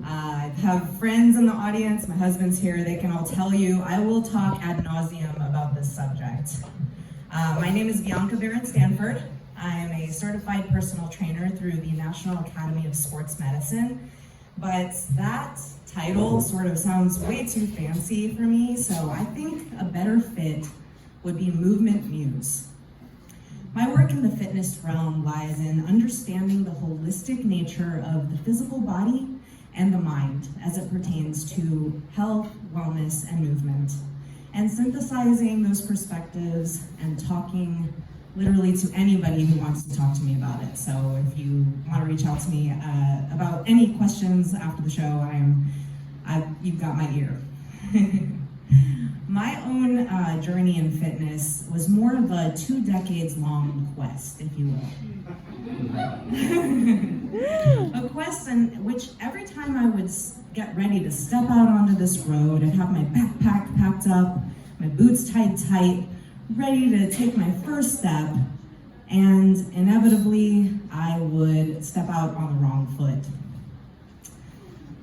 I have friends in the audience, my husband's here, they can all tell you I will talk ad nauseum about this subject. My name is Vianca here at Stanford. I am a certified personal trainer through the National Academy of Sports Medicine, but that title sort of sounds way too fancy for me, so I think a better fit would be movement muse. My work in the fitness realm lies in understanding the holistic nature of the physical body and the mind as it pertains to health, wellness, and movement, and synthesizing those perspectives and talking literally to anybody who wants to talk to me about it. So if you want to reach out to me about any questions after the show, you've got my ear. My own journey in fitness was more of a 2 decades long quest, if you will. A quest in which every time I would get ready to step out onto this road, I'd have my backpack packed up, my boots tied tight, ready to take my first step, and inevitably I would step out on the wrong foot.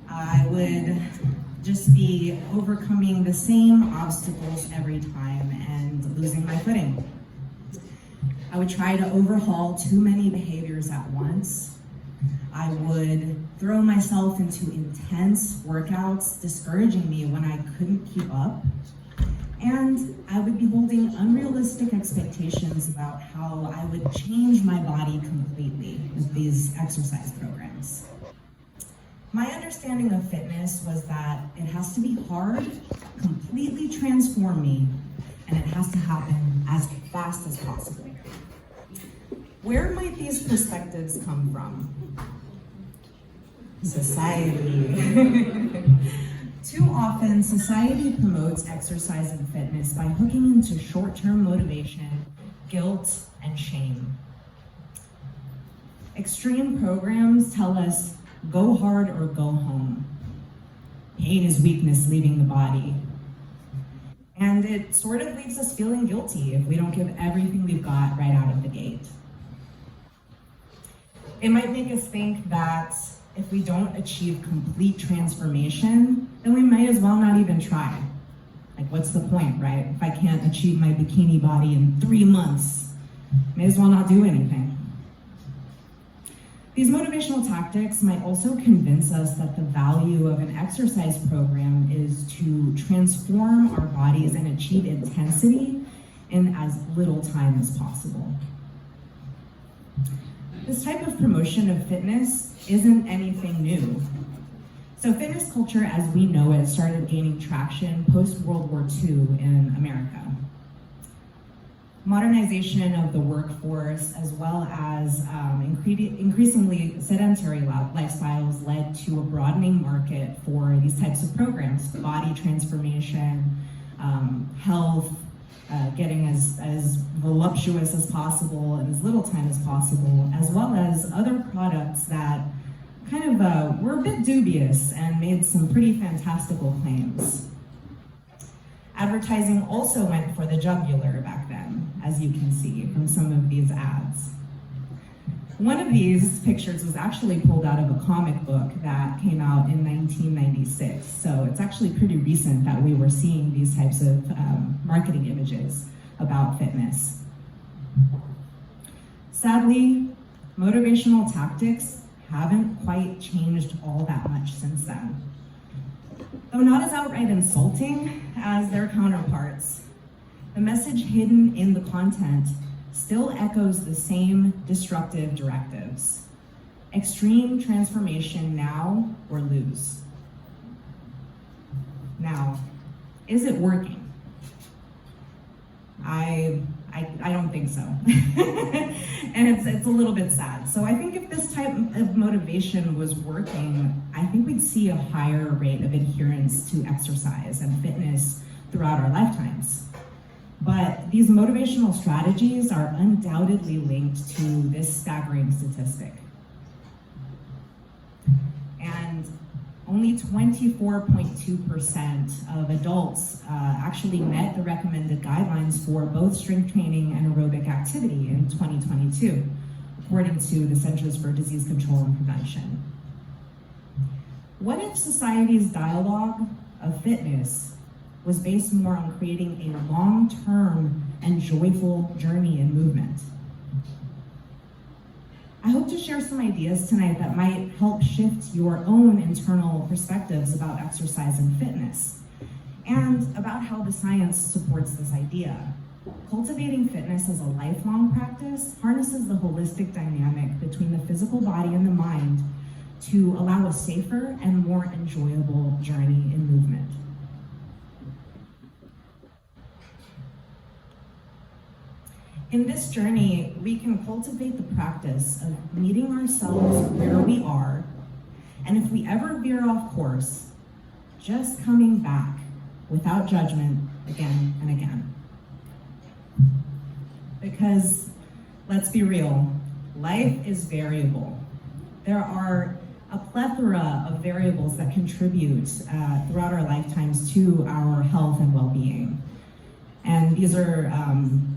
I would just be overcoming the same obstacles every time and losing my footing. I would try to overhaul too many behaviors at once. I would throw myself into intense workouts, discouraging me when I couldn't keep up. And I would be holding unrealistic expectations about how I would change my body completely with these exercise programs. My understanding of fitness was that it has to be hard, completely transform me, and it has to happen as fast as possible. Where might these perspectives come from? Society. Too often, society promotes exercise and fitness by hooking into short-term motivation, guilt, and shame. Extreme programs tell us, go hard or go home. Pain is weakness leaving the body. And it sort of leaves us feeling guilty if we don't give everything we've got right out of the gate. It might make us think that if we don't achieve complete transformation, then we might as well not even try. Like, what's the point, right? If I can't achieve my bikini body in 3 months, may as well not do anything. These motivational tactics might also convince us that the value of an exercise program is to transform our bodies and achieve intensity in as little time as possible. This type of promotion of fitness isn't anything new. So fitness culture as we know it started gaining traction post-World War II in America. Modernization of the workforce, as well as increasingly sedentary lifestyles, led to a broadening market for these types of programs: body transformation, health, getting as voluptuous as possible in as little time as possible, as well as other products that kind of were a bit dubious and made some pretty fantastical claims. Advertising also went for the jugular back then, as you can see from some of these ads. One of these pictures was actually pulled out of a comic book that came out in 1996, so it's actually pretty recent that we were seeing these types of marketing images about fitness. Sadly, motivational tactics haven't quite changed all that much since then. Though not as outright insulting as their counterparts, the message hidden in the content still echoes the same destructive directives. Extreme transformation now or lose. Now, is it working? I don't think so. And it's a little bit sad. So I think if this type of motivation was working, I think we'd see a higher rate of adherence to exercise and fitness throughout our lifetimes. But these motivational strategies are undoubtedly linked to this staggering statistic. And only 24.2% of adults actually met the recommended guidelines for both strength training and aerobic activity in 2022, according to the Centers for Disease Control and Prevention. What if society's dialogue of fitness was based more on creating a long-term and joyful journey in movement? I hope to share some ideas tonight that might help shift your own internal perspectives about exercise and fitness, and about how the science supports this idea. Cultivating fitness as a lifelong practice harnesses the holistic dynamic between the physical body and the mind to allow a safer and more enjoyable journey in movement. In this journey, we can cultivate the practice of meeting ourselves where we are, and if we ever veer off course, just coming back without judgment again and again. Because, let's be real, life is variable. There are a plethora of variables that contribute throughout our lifetimes to our health and well-being. And these are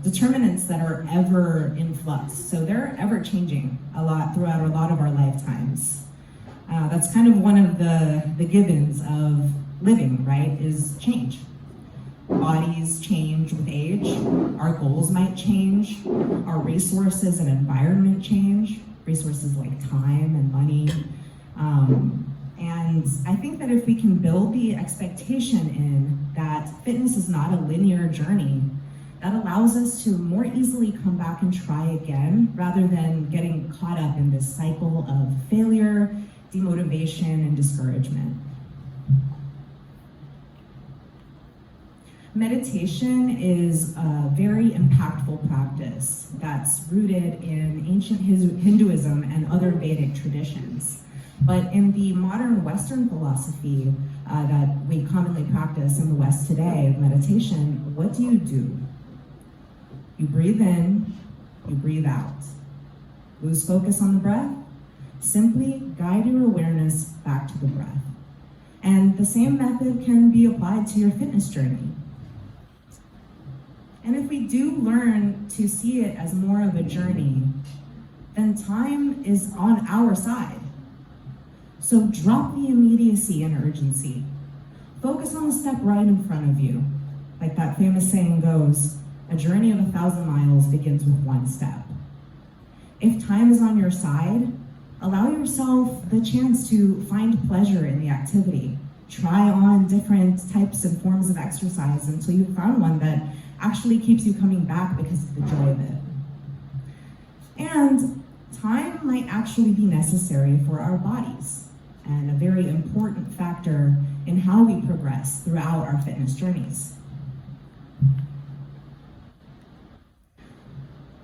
determinants that are ever in flux. So they're ever changing a lot throughout a lot of our lifetimes. That's kind of one of the givens of living, right, is change. Bodies change with age, our goals might change, our resources and environment change, resources like time and money. And I think that if we can build the expectation in that fitness is not a linear journey, that allows us to more easily come back and try again, rather than getting caught up in this cycle of failure, demotivation, and discouragement. Meditation is a very impactful practice that's rooted in ancient Hinduism and other Vedic traditions. But in the modern Western philosophy that we commonly practice in the West today of meditation, what do? You breathe in, you breathe out. Lose focus on the breath, simply guide your awareness back to the breath. And the same method can be applied to your fitness journey. And if we do learn to see it as more of a journey, then time is on our side. So drop the immediacy and urgency. Focus on the step right in front of you. Like that famous saying goes, a journey of 1,000 miles begins with one step. If time is on your side, allow yourself the chance to find pleasure in the activity. Try on different types and forms of exercise until you found one that actually keeps you coming back because of the joy of it. And time might actually be necessary for our bodies, and a very important factor in how we progress throughout our fitness journeys.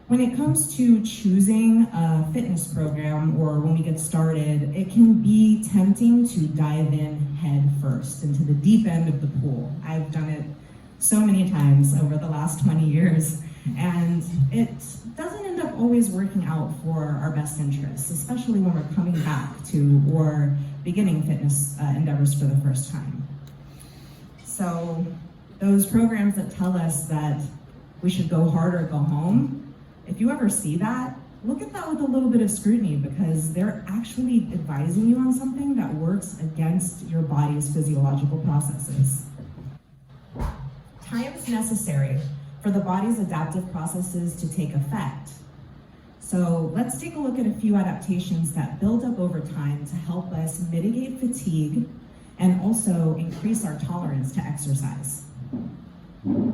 When it comes to choosing a fitness program or when we get started, it can be tempting to dive in head first into the deep end of the pool. I've done it so many times over the last 20 years, and it doesn't end up always working out for our best interests, especially when we're coming back to or beginning fitness endeavors for the first time. So those programs that tell us that we should go hard or go home, if you ever see that, look at that with a little bit of scrutiny, because they're actually advising you on something that works against your body's physiological processes. Time is necessary for the body's adaptive processes to take effect. So let's take a look at a few adaptations that build up over time to help us mitigate fatigue and also increase our tolerance to exercise. The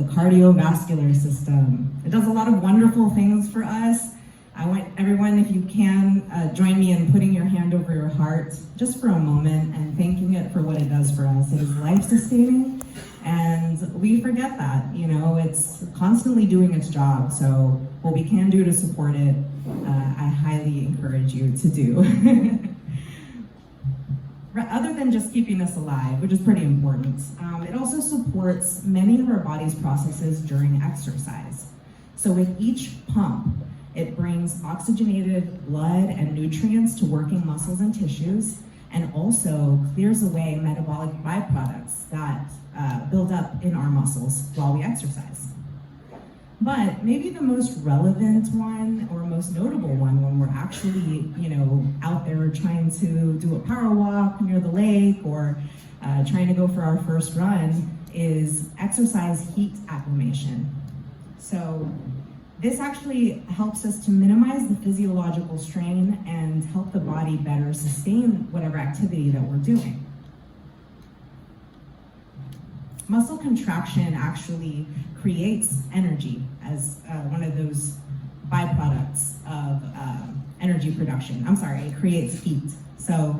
cardiovascular system. It does a lot of wonderful things for us. I want everyone, if you can, join me in putting your hand over your heart just for a moment and thanking it for what it does for us. It is life-sustaining, and we forget that, it's constantly doing its job. So what we can do to support it, I highly encourage you to do. Other than just keeping us alive, which is pretty important, it also supports many of our body's processes during exercise. So with each pump, it brings oxygenated blood and nutrients to working muscles and tissues, and also clears away metabolic byproducts that build up in our muscles while we exercise. But maybe the most relevant one or most notable one when we're actually, out there we're trying to do a power walk near the lake or trying to go for our first run is exercise heat acclimation. So this actually helps us to minimize the physiological strain and help the body better sustain whatever activity that we're doing. Muscle contraction actually creates energy as one of those byproducts of energy production. I'm sorry, it creates heat. So,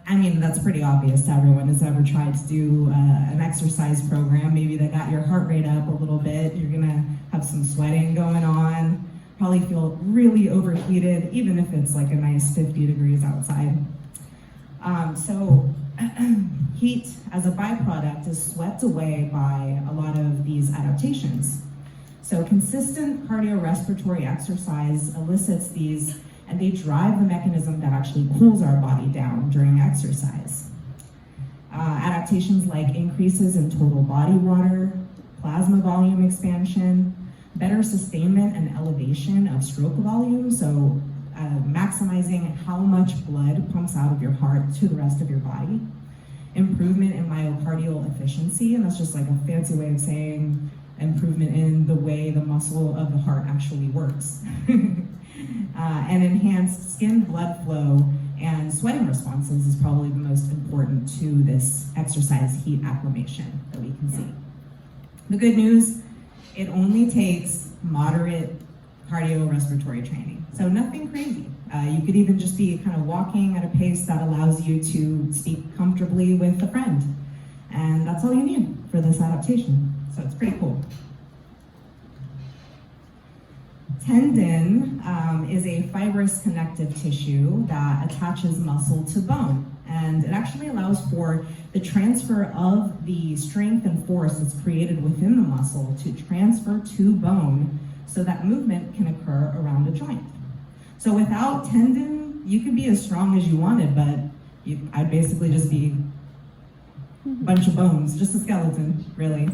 that's pretty obvious to everyone who's ever tried to do an exercise program. Maybe that got your heart rate up a little bit. You're gonna have some sweating going on, probably feel really overheated, even if it's like a nice 50 degrees outside. Heat as a byproduct is swept away by a lot of these adaptations. So consistent cardiorespiratory exercise elicits these, and they drive the mechanism that actually cools our body down during exercise. Adaptations like increases in total body water, plasma volume expansion, better sustainment and elevation of stroke volume, so maximizing how much blood pumps out of your heart to the rest of your body. Improvement in myocardial efficiency, and that's just like a fancy way of saying improvement in the way the muscle of the heart actually works. And enhanced skin blood flow and sweating responses is probably the most important to this exercise heat acclimation that we can see. The good news, it only takes moderate cardiorespiratory training, so nothing crazy. You could even just be kind of walking at a pace that allows you to speak comfortably with a friend. And that's all you need for this adaptation. So it's pretty cool. Tendon is a fibrous connective tissue that attaches muscle to bone. And it actually allows for the transfer of the strength and force that's created within the muscle to transfer to bone so that movement can occur around a joint. So without tendon, you could be as strong as you wanted, but I'd basically just be a bunch of bones, just a skeleton, really.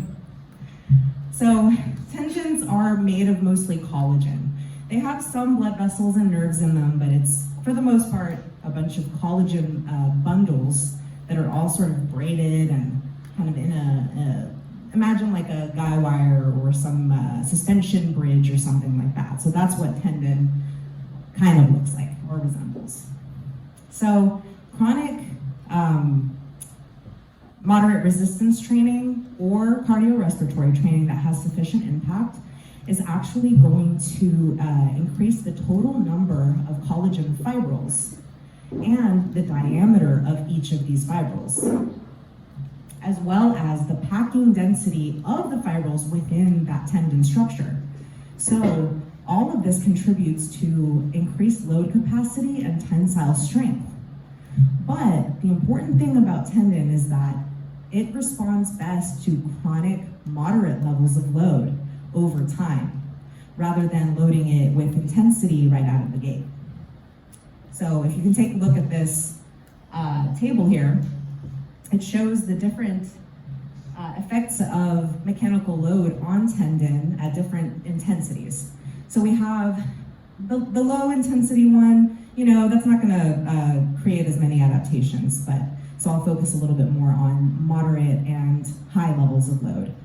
So tendons are made of mostly collagen. They have some blood vessels and nerves in them, but it's, for the most part, a bunch of collagen bundles that are all sort of braided and kind of in imagine like a guy wire or some suspension bridge or something like that. So that's what tendon kind of looks like or resembles. So chronic moderate resistance training or cardiorespiratory training that has sufficient impact is actually going to increase the total number of collagen fibrils and the diameter of each of these fibrils, as well as the packing density of the fibrils within that tendon structure. So all of this contributes to increased load capacity and tensile strength. But the important thing about tendon is that it responds best to chronic, moderate levels of load over time, rather than loading it with intensity right out of the gate. So if you can take a look at this table here, it shows the different effects of mechanical load on tendon at different intensities. So we have the low intensity one, that's not gonna create as many adaptations, but so I'll focus a little bit more on moderate and high levels of load.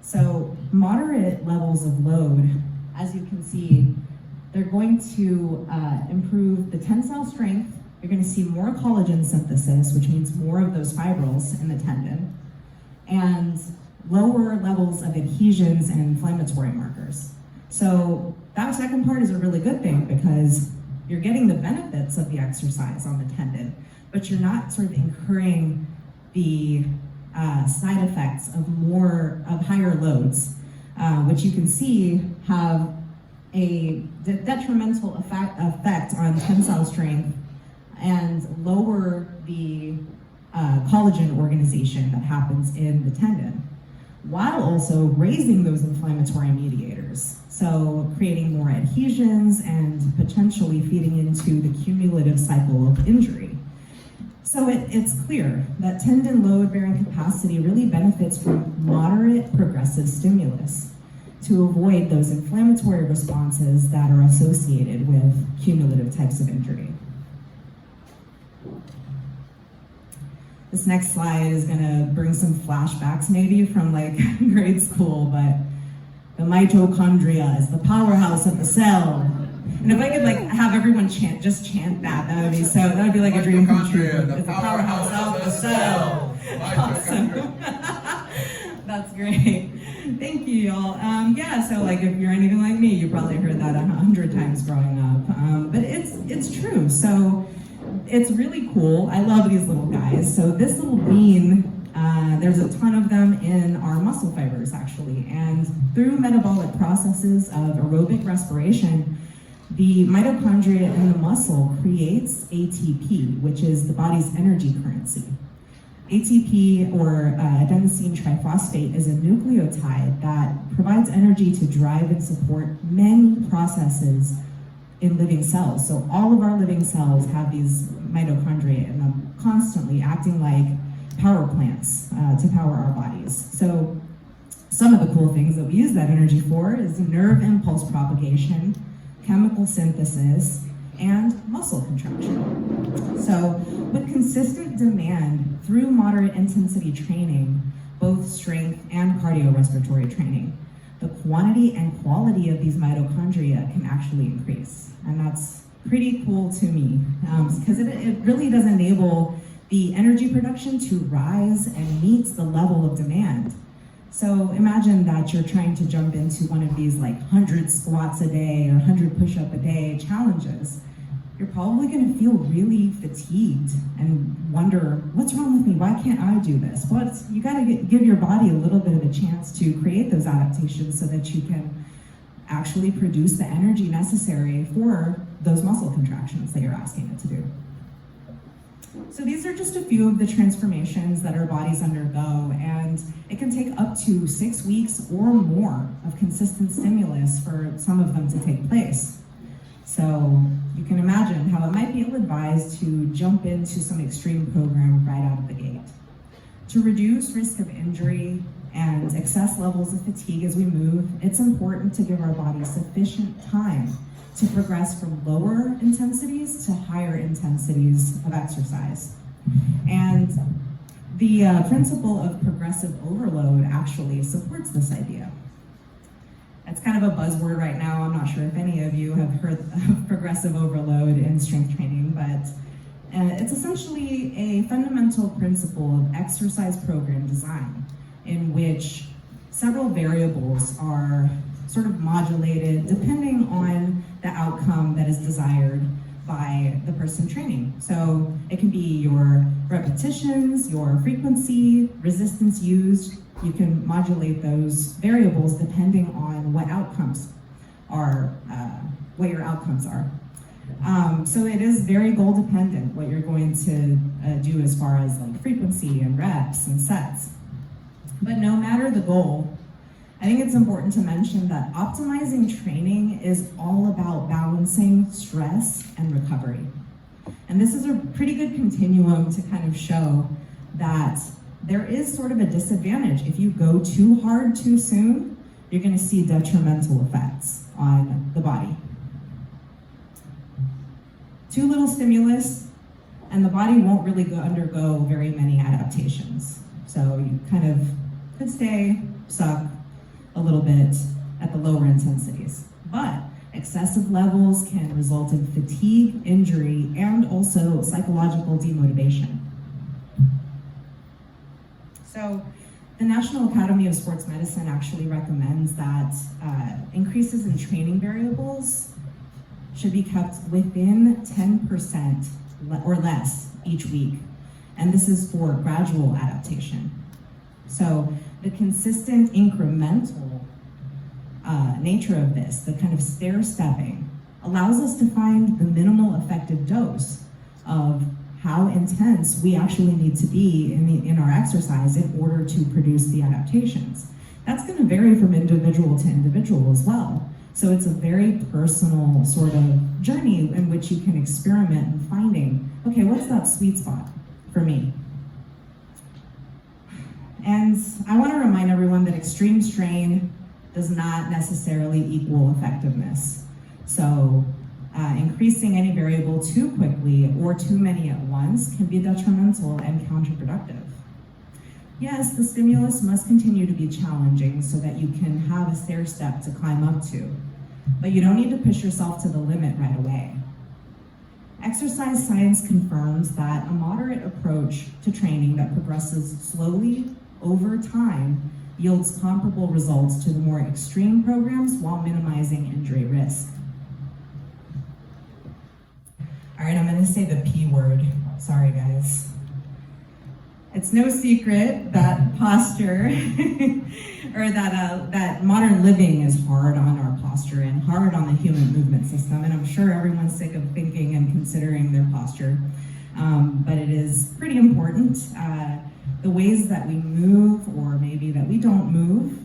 So moderate levels of load, as you can see, they're going to improve the tensile strength. You're going to see more collagen synthesis, which means more of those fibrils in the tendon, and lower levels of adhesions and inflammatory markers. So that second part is a really good thing because you're getting the benefits of the exercise on the tendon, but you're not sort of incurring the side effects of higher loads, which you can see have a detrimental effect on tensile strength and lower the collagen organization that happens in the tendon, while also raising those inflammatory mediators. So creating more adhesions and potentially feeding into the cumulative cycle of injury. So it's clear that tendon load bearing capacity really benefits from moderate progressive stimulus to avoid those inflammatory responses that are associated with cumulative types of injury. This next slide is gonna bring some flashbacks maybe from like grade school, but the mitochondria is the powerhouse of the cell. And if I could like have everyone chant that would be like a dream come true. It's the powerhouse of the cell. Awesome. That's great. Thank you, y'all. Yeah, so like if you're anything like me, you probably heard that 100 times growing up. But it's true. So it's really cool. I love these little guys. So this little bean, there's a ton of them in our muscle fibers actually. And through metabolic processes of aerobic respiration, the mitochondria in the muscle creates ATP, which is the body's energy currency. ATP, or adenosine triphosphate, is a nucleotide that provides energy to drive and support many processes in living cells. So all of our living cells have these mitochondria in them, constantly acting like power plants to power our bodies. So some of the cool things that we use that energy for is nerve impulse propagation, chemical synthesis, and muscle contraction. So with consistent demand through moderate intensity training, both strength and cardiorespiratory training, the quantity and quality of these mitochondria can actually increase. And that's pretty cool to me because it really does enable the energy production to rise and meet the level of demand. So imagine that you're trying to jump into one of these like 100 squats a day or 100 push-up a day challenges. You're probably gonna feel really fatigued and wonder, what's wrong with me? Why can't I do this? Well, you gotta give your body a little bit of a chance to create those adaptations so that you can actually produce the energy necessary for those muscle contractions that you're asking it to do. So these are just a few of the transformations that our bodies undergo, and it can take up to 6 weeks or more of consistent stimulus for some of them to take place. So you can imagine how it might be ill-advised to jump into some extreme program right out of the gate. To reduce risk of injury and excess levels of fatigue as we move, it's important to give our body sufficient time to progress from lower intensities to higher intensities of exercise. And the principle of progressive overload actually supports this idea. It's kind of a buzzword right now. I'm not sure if any of you have heard of progressive overload in strength training, but it's essentially a fundamental principle of exercise program design in which several variables are sort of modulated depending on the outcome that is desired by the person training. So it can be your repetitions, your frequency, resistance used. You can modulate those variables depending on what outcomes are, what your outcomes are. So it is very goal dependent what you're going to do as far as like frequency and reps and sets. But no matter the goal, I think it's important to mention that optimizing training is all about balancing stress and recovery. And this is a pretty good continuum to kind of show that there is sort of a disadvantage. If you go too hard too soon, you're gonna see detrimental effects on the body. Too little stimulus, and the body won't really undergo very many adaptations. So you kind of could stay stuck a little bit at the lower intensities. But excessive levels can result in fatigue, injury, and also psychological demotivation. So the National Academy of Sports Medicine actually recommends that increases in training variables should be kept within 10% or less each week. And this is for gradual adaptation. So the consistent incremental nature of this, the kind of stair-stepping, allows us to find the minimal effective dose of how intense we actually need to be in our exercise in order to produce the adaptations. That's going to vary from individual to individual as well. So it's a very personal sort of journey in which you can experiment in finding, okay, what's that sweet spot for me? And I want to remind everyone that extreme strain does not necessarily equal effectiveness. So Increasing any variable too quickly or too many at once can be detrimental and counterproductive. Yes, the stimulus must continue to be challenging so that you can have a stair step to climb up to, but you don't need to push yourself to the limit right away. Exercise science confirms that a moderate approach to training that progresses slowly over time yields comparable results to the more extreme programs while minimizing injury risk. All right, I'm gonna say the P word. Sorry, guys. It's no secret that posture, or that modern living is hard on our posture and hard on the human movement system, and I'm sure everyone's sick of thinking and considering their posture, but it is pretty important. The ways that we move, or maybe that we don't move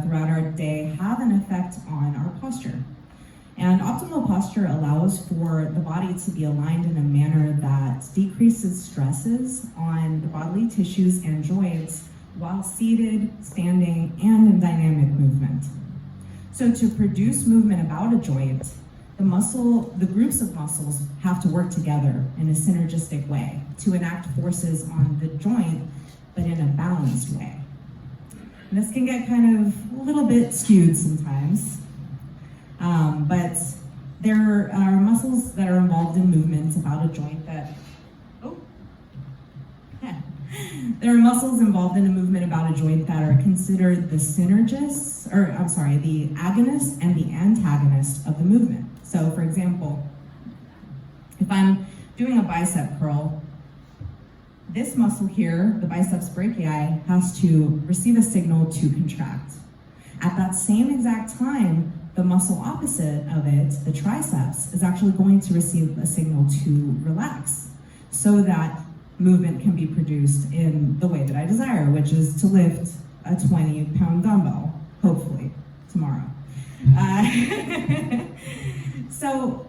throughout our day, have an effect on our posture. And optimal posture allows for the body to be aligned in a manner that decreases stresses on the bodily tissues and joints while seated, standing, and in dynamic movement. So to produce movement about a joint, the groups of muscles have to work together in a synergistic way to enact forces on the joint, but in a balanced way. And this can get kind of a little bit skewed sometimes. But there are muscles that are involved in movements about a joint that, there are muscles involved in a movement about a joint that are considered the the agonist and the antagonist of the movement. So for example, if I'm doing a bicep curl, this muscle here, the biceps brachii, has to receive a signal to contract. At that same exact time, the muscle opposite of it, the triceps, is actually going to receive a signal to relax so that movement can be produced in the way that I desire, which is to lift a 20-pound dumbbell, hopefully, tomorrow. So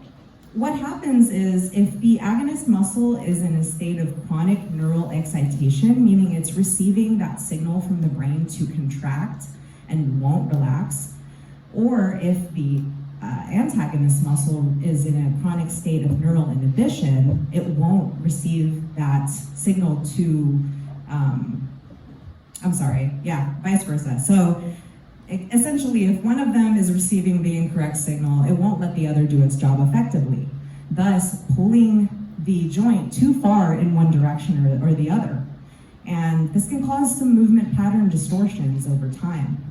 what happens is if the agonist muscle is in a state of chronic neural excitation, meaning it's receiving that signal from the brain to contract and won't relax, or if the antagonist muscle is in a chronic state of neural inhibition, it won't receive that signal to, vice versa. So essentially, if one of them is receiving the incorrect signal, it won't let the other do its job effectively, thus pulling the joint too far in one direction or the other. And this can cause some movement pattern distortions over time.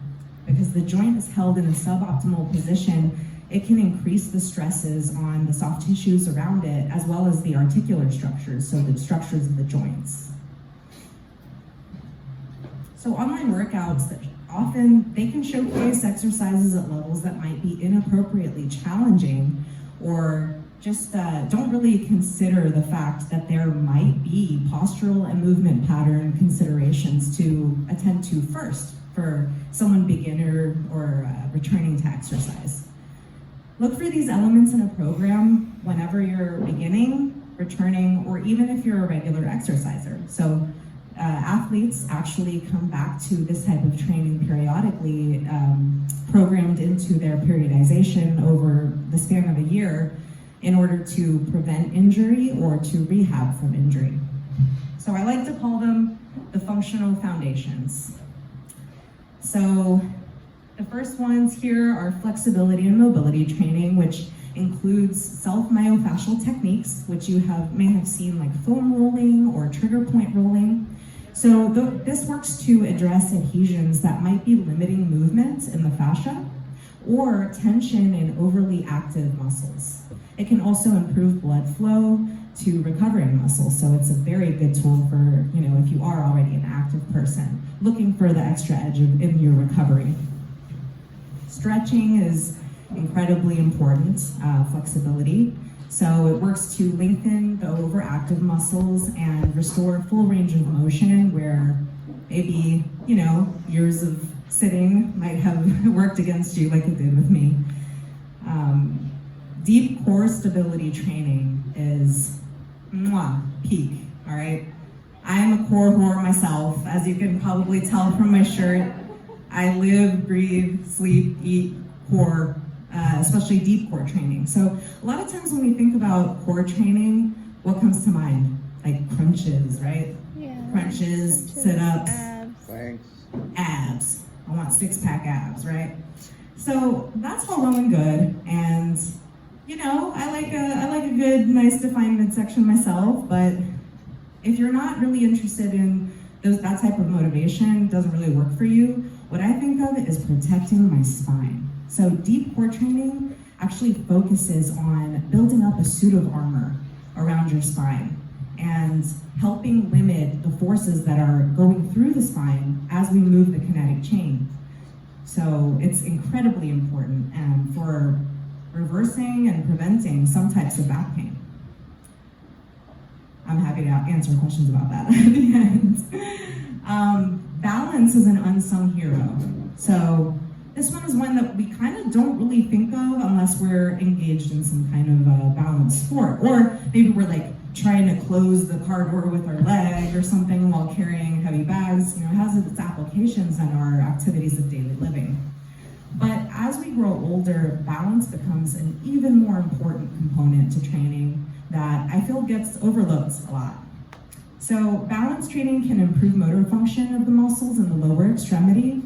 Because the joint is held in a suboptimal position, it can increase the stresses on the soft tissues around it, as well as the articular structures, so the structures of the joints. So online workouts, they can showcase exercises at levels that might be inappropriately challenging, or just don't really consider the fact that there might be postural and movement pattern considerations to attend to first for someone beginner or returning to exercise. Look for these elements in a program whenever you're beginning, returning, or even if you're a regular exerciser. So athletes actually come back to this type of training periodically, programmed into their periodization over the span of a year in order to prevent injury or to rehab from injury. So I like to call them the functional foundations. So the first ones here are flexibility and mobility training, which includes self-myofascial techniques, which you may have seen, like foam rolling or trigger point rolling. So this works to address adhesions that might be limiting movement in the fascia or tension in overly active muscles. It can also improve blood flow to recovering muscles, so it's a very good tool for, if you are already an active person looking for the extra edge in your recovery. Stretching is incredibly important, flexibility. So it works to lengthen the overactive muscles and restore full range of motion where maybe, years of sitting might have worked against you like it did with me. Deep core stability training is peak, all right? I'm a core whore myself, as you can probably tell from my shirt. I live, breathe, sleep, eat core. especially deep core training. So a lot of times when we think about core training, what comes to mind? Like crunches, right? Yeah. Crunches, sit-ups, Abs. I want six-pack abs, right? So that's all well and good, and you know, I like a good, nice defined midsection myself. But if you're not really interested in that type of motivation, doesn't really work for you, what I think of is protecting my spine. So deep core training actually focuses on building up a suit of armor around your spine and helping limit the forces that are going through the spine as we move the kinetic chain. So it's incredibly important for reversing and preventing some types of back pain. I'm happy to answer questions about that at the end. Balance is an unsung hero. So this one is one that we kind of don't really think of unless we're engaged in some kind of balance sport. Or maybe we're like trying to close the car door with our leg or something while carrying heavy bags. You know, it has its applications in our activities of daily living. But as we grow older, balance becomes an even more important component to training that I feel gets overlooked a lot. So balance training can improve motor function of the muscles in the lower extremity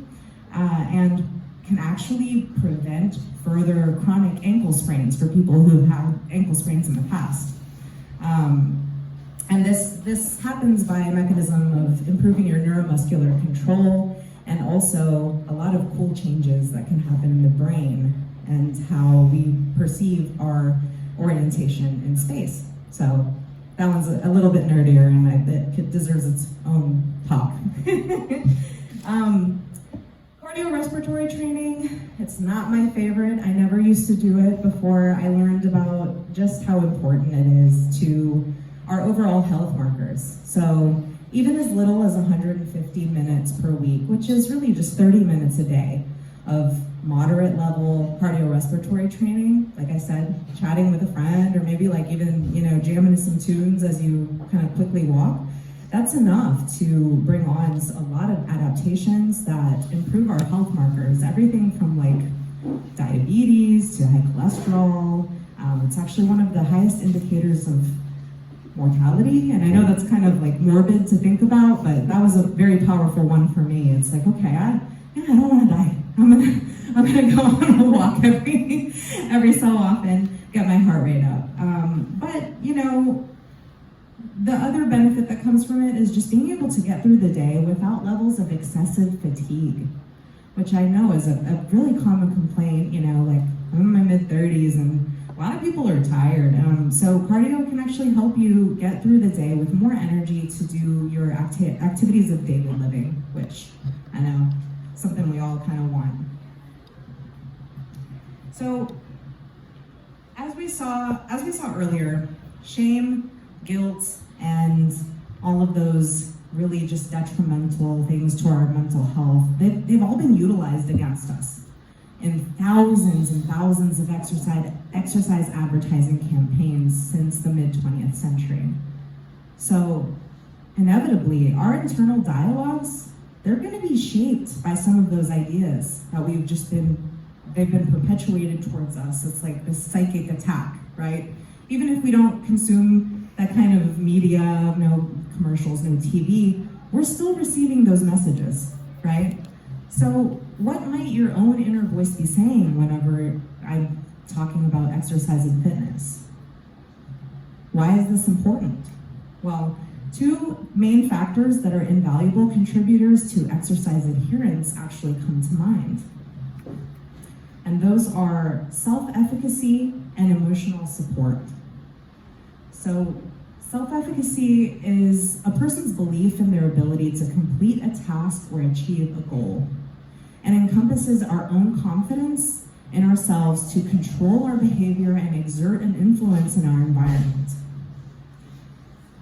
and can actually prevent further chronic ankle sprains for people who have had ankle sprains in the past. And this happens by a mechanism of improving your neuromuscular control and also a lot of cool changes that can happen in the brain and how we perceive our orientation in space. So that one's a little bit nerdier and it deserves its own talk. Cardiorespiratory training, it's not my favorite. I never used to do it before I learned about just how important it is to our overall health markers. So even as little as 150 minutes per week, which is really just 30 minutes a day of moderate level cardiorespiratory training, like I said, chatting with a friend or maybe like even, you know, jamming some tunes as you kind of quickly walk, that's enough to bring on a lot of adaptations that improve our health markers, everything from like diabetes to high cholesterol. It's actually one of the highest indicators of mortality, and I know that's kind of like morbid to think about, but that was a very powerful one for me. It's like, okay, I don't want to die. I'm gonna go on a walk every so often, get my heart rate up. But you know, the other benefit that comes from it is just being able to get through the day without levels of excessive fatigue, which I know is a really common complaint. You know, like I'm in my mid-30s and a lot of people are tired. So cardio can actually help you get through the day with more energy to do your activities of daily living, which I know something we all kind of want. So as we saw earlier, shame, guilt, and all of those really just detrimental things to our mental health, they've all been utilized against us in thousands and thousands of exercise advertising campaigns since the mid-20th century. So inevitably, our internal dialogues, they're going to be shaped by some of those ideas that they've been perpetuated towards us. It's like this psychic attack, right? Even if we don't consume that kind of media, no commercials, no TV, we're still receiving those messages, right? So what might your own inner voice be saying whenever I'm talking about exercise and fitness? Why is this important? Well, two main factors that are invaluable contributors to exercise adherence actually come to mind. And those are self-efficacy and emotional support. So self-efficacy is a person's belief in their ability to complete a task or achieve a goal, and encompasses our own confidence in ourselves to control our behavior and exert an influence in our environment.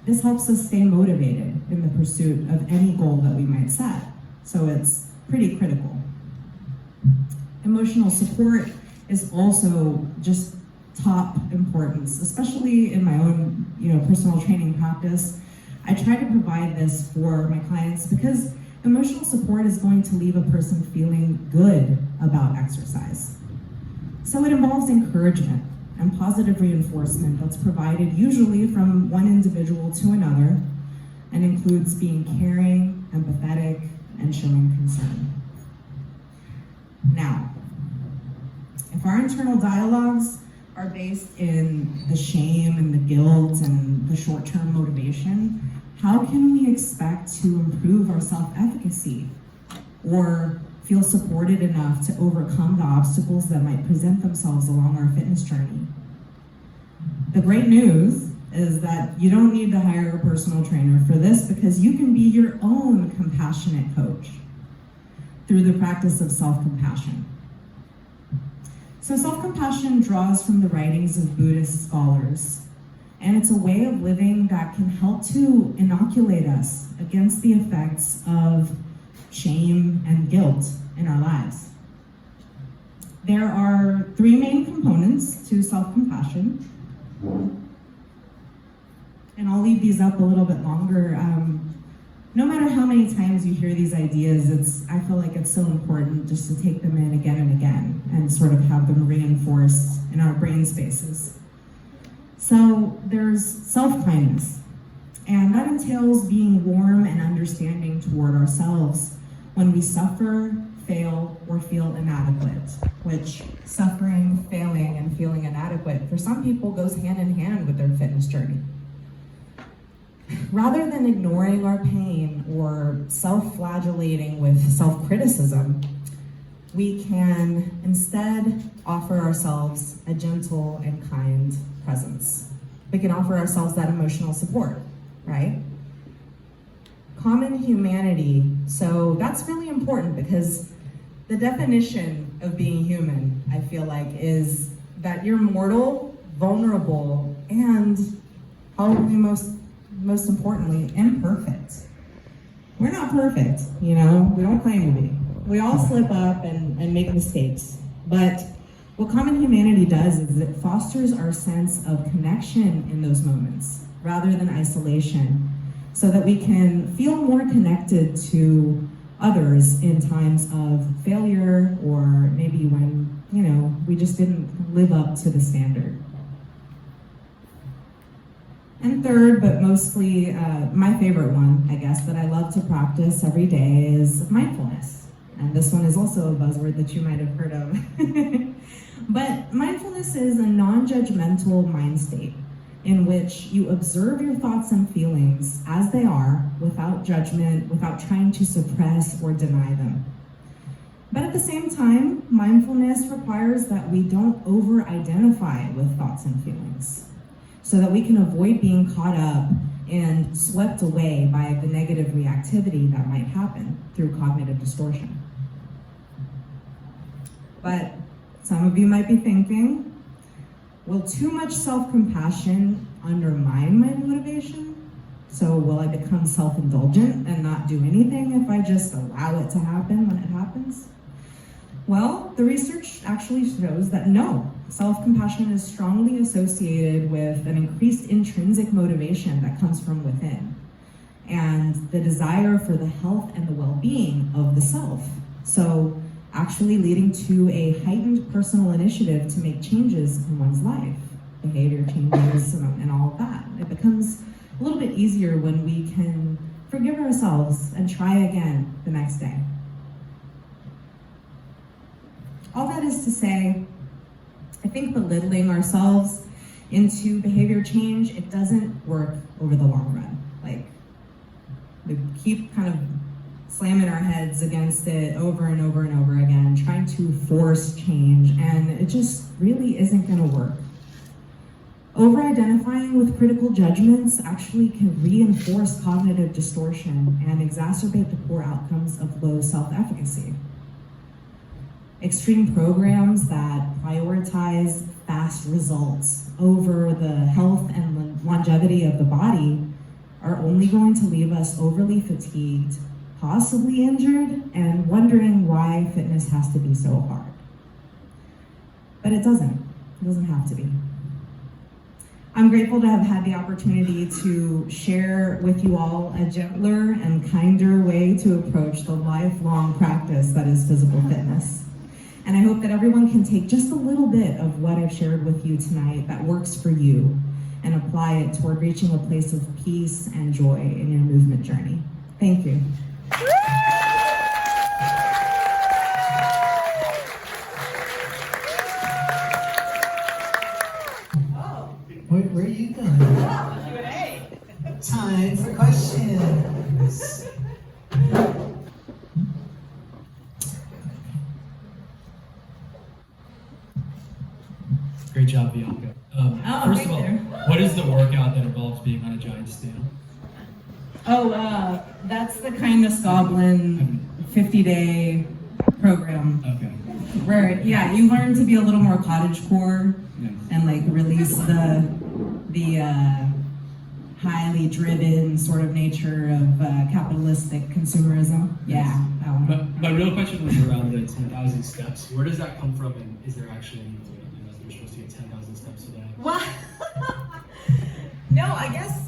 This helps us stay motivated in the pursuit of any goal that we might set, so it's pretty critical. Emotional support is also just top importance, especially in my own, personal training practice. I try to provide this for my clients because emotional support is going to leave a person feeling good about exercise. So it involves encouragement and positive reinforcement that's provided usually from one individual to another, and includes being caring, empathetic, and showing concern. Now, if our internal dialogues are based in the shame and the guilt and the short-term motivation, how can we expect to improve our self-efficacy or feel supported enough to overcome the obstacles that might present themselves along our fitness journey? The great news is that you don't need to hire a personal trainer for this, because you can be your own compassionate coach through the practice of self-compassion. So self-compassion draws from the writings of Buddhist scholars, and it's a way of living that can help to inoculate us against the effects of shame and guilt in our lives. There are three main components to self-compassion, and I'll leave these up a little bit longer. No matter how many times you hear these ideas, I feel like it's so important just to take them in again and again and sort of have them reinforced in our brain spaces. So there's self-kindness, and that entails being warm and understanding toward ourselves when we suffer, fail, or feel inadequate, which suffering, failing, and feeling inadequate for some people goes hand in hand with their fitness journey. Rather than ignoring our pain or self-flagellating with self-criticism, we can instead offer ourselves a gentle and kind presence. We can offer ourselves that emotional support, right? Common humanity. So that's really important, because the definition of being human, I feel like, is that you're mortal, vulnerable, and probably most importantly, imperfect. We're not perfect, we don't claim to be. We all slip up and make mistakes. But what common humanity does is it fosters our sense of connection in those moments, rather than isolation, so that we can feel more connected to others in times of failure, or maybe when, we just didn't live up to the standard. And third, but mostly my favorite one, I guess, that I love to practice every day is mindfulness. And this one is also a buzzword that you might have heard of. But mindfulness is a non-judgmental mind state in which you observe your thoughts and feelings as they are, without judgment, without trying to suppress or deny them. But at the same time, mindfulness requires that we don't over-identify with thoughts and feelings, so that we can avoid being caught up and swept away by the negative reactivity that might happen through cognitive distortion. But some of you might be thinking, will too much self-compassion undermine my motivation? So will I become self-indulgent and not do anything if I just allow it to happen when it happens? Well, the research actually shows that no, self-compassion is strongly associated with an increased intrinsic motivation that comes from within, and the desire for the health and the well-being of the self. So actually leading to a heightened personal initiative to make changes in one's life, behavior changes and all of that. It becomes a little bit easier when we can forgive ourselves and try again the next day. All that is to say, I think belittling ourselves into behavior change, it doesn't work over the long run. Like, we keep kind of slamming our heads against it over and over and over again, trying to force change, and it just really isn't gonna work. Over-identifying with critical judgments actually can reinforce cognitive distortion and exacerbate the poor outcomes of low self-efficacy. Extreme programs that prioritize fast results over the health and longevity of the body are only going to leave us overly fatigued, possibly injured, and wondering why fitness has to be so hard. But it doesn't have to be. I'm grateful to have had the opportunity to share with you all a gentler and kinder way to approach the lifelong practice that is physical fitness. And I hope that everyone can take just a little bit of what I've shared with you tonight that works for you and apply it toward reaching a place of peace and joy in your movement journey. Thank you. Where are you going? Q&A. Time for questions. Great job, Vianca. First of all, what is the workout that involves being on a giant stand? Oh, that's the Kindness Goblin 50-day program. Okay. Where, yeah, you learn to be a little more cottagecore and like release the highly driven sort of nature of capitalistic consumerism. Yeah, that one. But my real question was around the 10,000 steps. Where does that come from, and is there actually any way that you're supposed to get 10,000 steps a day? What? No, I guess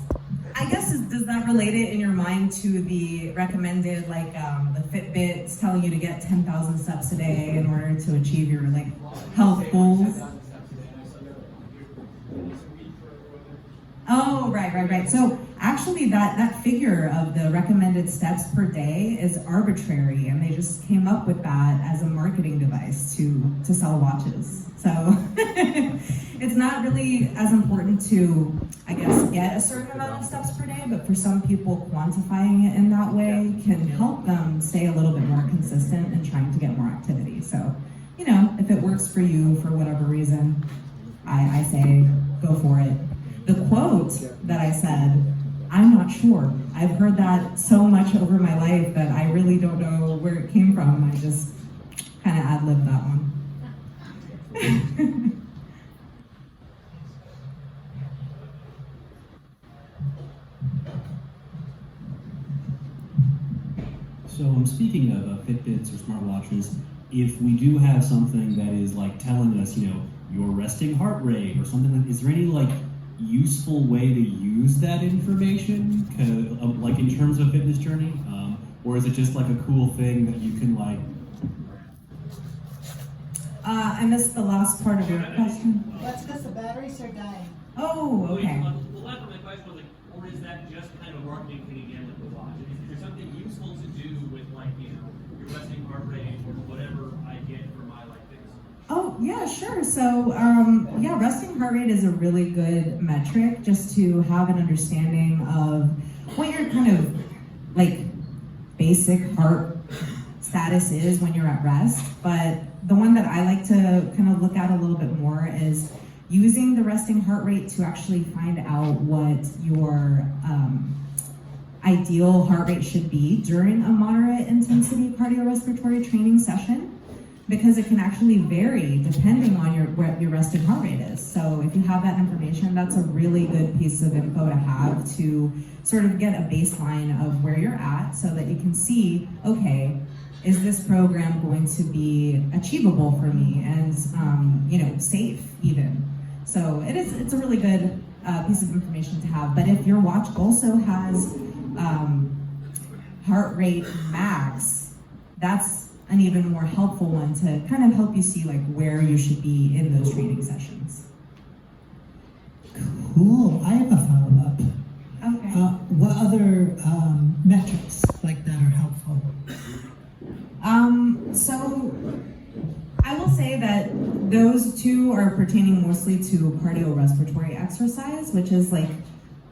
does that relate it in your mind to the recommended, like the Fitbit's telling you to get 10,000 steps a day in order to achieve your like health goals? Oh, right. So actually that figure of the recommended steps per day is arbitrary, and they just came up with that as a marketing device to sell watches. So it's not really as important to, I guess, get a certain amount of steps per day, but for some people, quantifying it in that way can help them stay a little bit more consistent in trying to get more activity. So, you know, if it works for you for whatever reason, I say go for it. The quote that I said, I'm not sure. I've heard that so much over my life that I really don't know where it came from. I just kind of ad-libbed that one. So speaking of Fitbits or smartwatches, if we do have something that is like telling us, you know, your resting heart rate or something, is there any like useful way to use that information, like in terms of fitness journey, or is it just like a cool thing that you can like? I missed the last part of your question. That's because the batteries are dying. Oh, okay. The last part of my question was like, or is that just kind of a marketing thing again with the watch? Is there something useful to do with like, you know, your resting heart rate or whatever I get for my like fitness? Oh, yeah, sure. So, yeah, resting heart rate is a really good metric just to have an understanding of what your kind of like basic heart status is when you're at rest. But the one that I like to kind of look at a little bit more is using the resting heart rate to actually find out what your ideal heart rate should be during a moderate intensity cardiorespiratory training session, because it can actually vary depending on what your resting heart rate is. So if you have that information, that's a really good piece of info to have to sort of get a baseline of where you're at so that you can see, okay, is this program going to be achievable for me and you know, safe even? So it's a really good piece of information to have. But if your watch also has heart rate max, that's an even more helpful one to kind of help you see like where you should be in those training sessions. Cool. I have a follow-up. Okay. What other metrics like that are helpful? So I will say that those two are pertaining mostly to cardiorespiratory exercise, which is like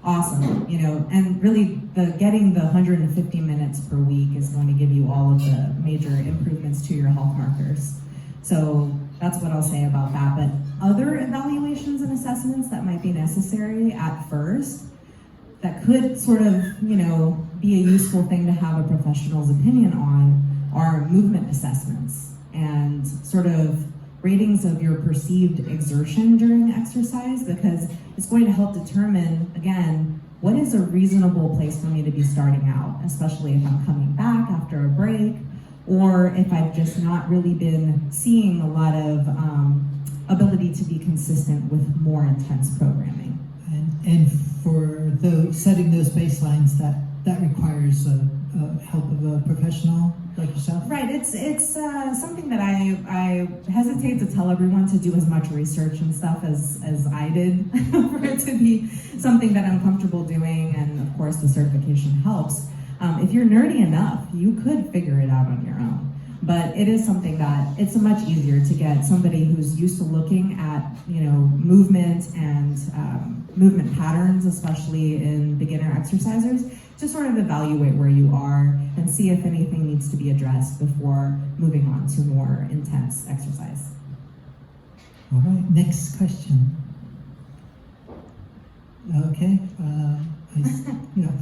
awesome, you know, and really getting the 150 minutes per week is going to give you all of the major improvements to your health markers. So that's what I'll say about that. But other evaluations and assessments that might be necessary at first, that could sort of, you know, be a useful thing to have a professional's opinion on, are movement assessments and sort of ratings of your perceived exertion during exercise, because it's going to help determine, again, what is a reasonable place for me to be starting out, especially if I'm coming back after a break, or if I've just not really been seeing a lot of ability to be consistent with more intense programming. And for those setting those baselines, that that requires help of a professional like yourself? Right, it's something that I hesitate to tell everyone to do as much research and stuff as I did for it to be something that I'm comfortable doing, and of course the certification helps. If you're nerdy enough, you could figure it out on your own. But it is something that it's much easier to get somebody who's used to looking at, movement and movement patterns, especially in beginner exercisers, to sort of evaluate where you are and see if anything needs to be addressed before moving on to more intense exercise. All right, next question. Okay,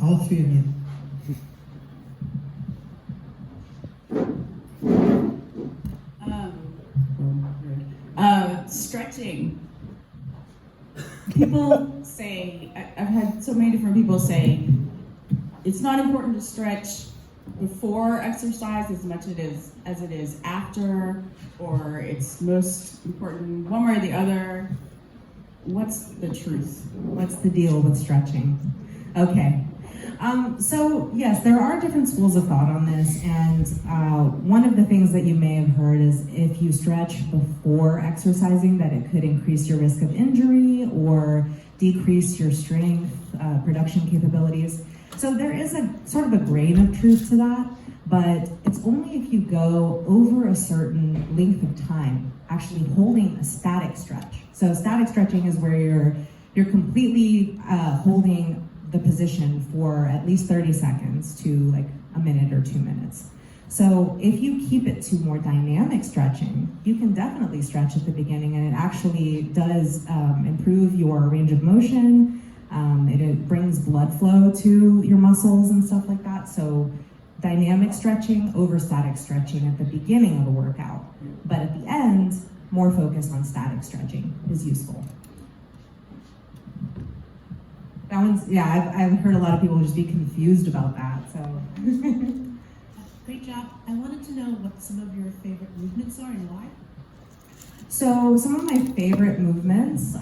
all three of you. Stretching. People say, I've had so many different people say, it's not important to stretch before exercise as much as it is after, or it's most important one way or the other. What's the truth? What's the deal with stretching? Okay. So yes, there are different schools of thought on this, and one of the things that you may have heard is if you stretch before exercising, that it could increase your risk of injury or decrease your strength production capabilities. So there is a sort of a grain of truth to that, but it's only if you go over a certain length of time actually holding a static stretch. So static stretching is where you're completely holding the position for at least 30 seconds to like a minute or 2 minutes. So if you keep it to more dynamic stretching, you can definitely stretch at the beginning, and it actually does improve your range of motion. It brings blood flow to your muscles and stuff like that. So dynamic stretching over static stretching at the beginning of a workout, but at the end, more focus on static stretching is useful. That one's, yeah, I've heard a lot of people just be confused about that, so. Great job. I wanted to know what some of your favorite movements are and why. So some of my favorite movements,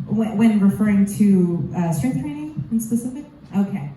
when referring to strength training in specific, okay.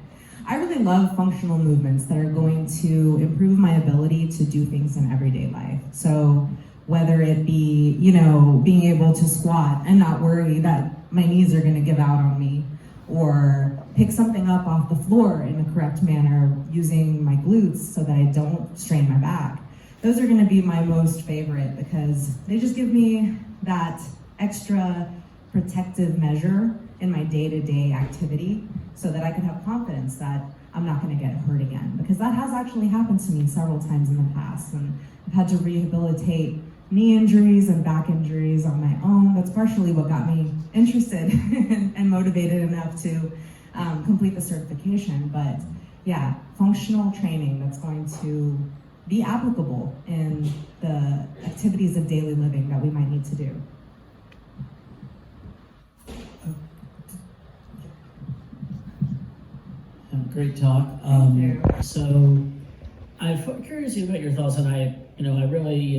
I really love functional movements that are going to improve my ability to do things in everyday life. So whether it be, being able to squat and not worry that my knees are gonna give out on me, or pick something up off the floor in a correct manner using my glutes so that I don't strain my back. Those are gonna be my most favorite because they just give me that extra protective measure in my day-to-day activity so that I can have confidence that I'm not gonna get hurt again. Because that has actually happened to me several times in the past, and I've had to rehabilitate knee injuries and back injuries on my own. That's partially what got me interested and motivated enough to complete the certification. But yeah, functional training that's going to be applicable in the activities of daily living that we might need to do. Great talk. Thank you. So I'm curious about your thoughts, and I really,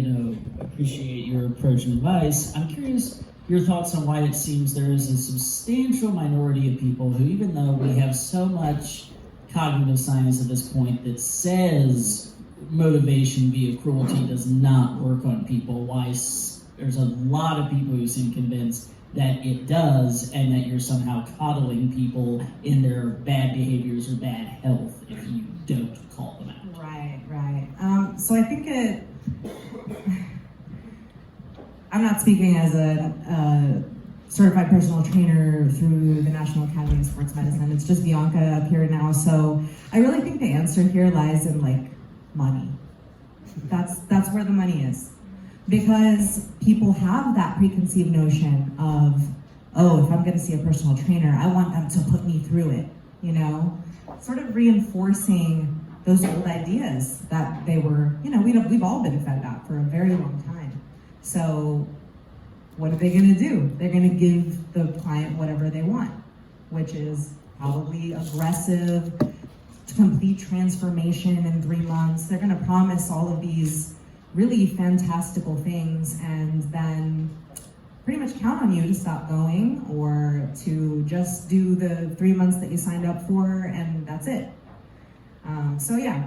appreciate your approach and advice. I'm curious your thoughts on why it seems there is a substantial minority of people who, even though we have so much cognitive science at this point that says motivation via cruelty does not work on people, why there's a lot of people who seem convinced that it does, and that you're somehow coddling people in their bad behaviors or bad health if you don't call them out. Right. So I think I'm not speaking as a certified personal trainer through the National Academy of Sports Medicine. It's just Vianca up here now. So I really think the answer here lies in money. That's where the money is. Because people have that preconceived notion of, if I'm gonna see a personal trainer, I want them to put me through it, Sort of reinforcing those old ideas that they were, we've all been fed that for a very long time. So what are they gonna do? They're gonna give the client whatever they want, which is probably aggressive, complete transformation in 3 months. They're gonna promise all of these really fantastical things and then pretty much count on you to stop going or to just do the 3 months that you signed up for, and that's it. So yeah,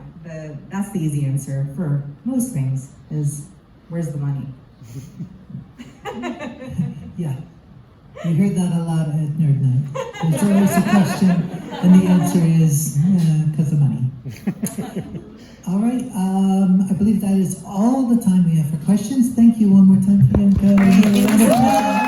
that's the easy answer for most things is, where's the money? Yeah. We heard that a lot at Nerd Night. There's always a question, and the answer is because of money. All right. I believe that is all the time we have for questions. Thank you one more time, Vianca. Great, thank you so much.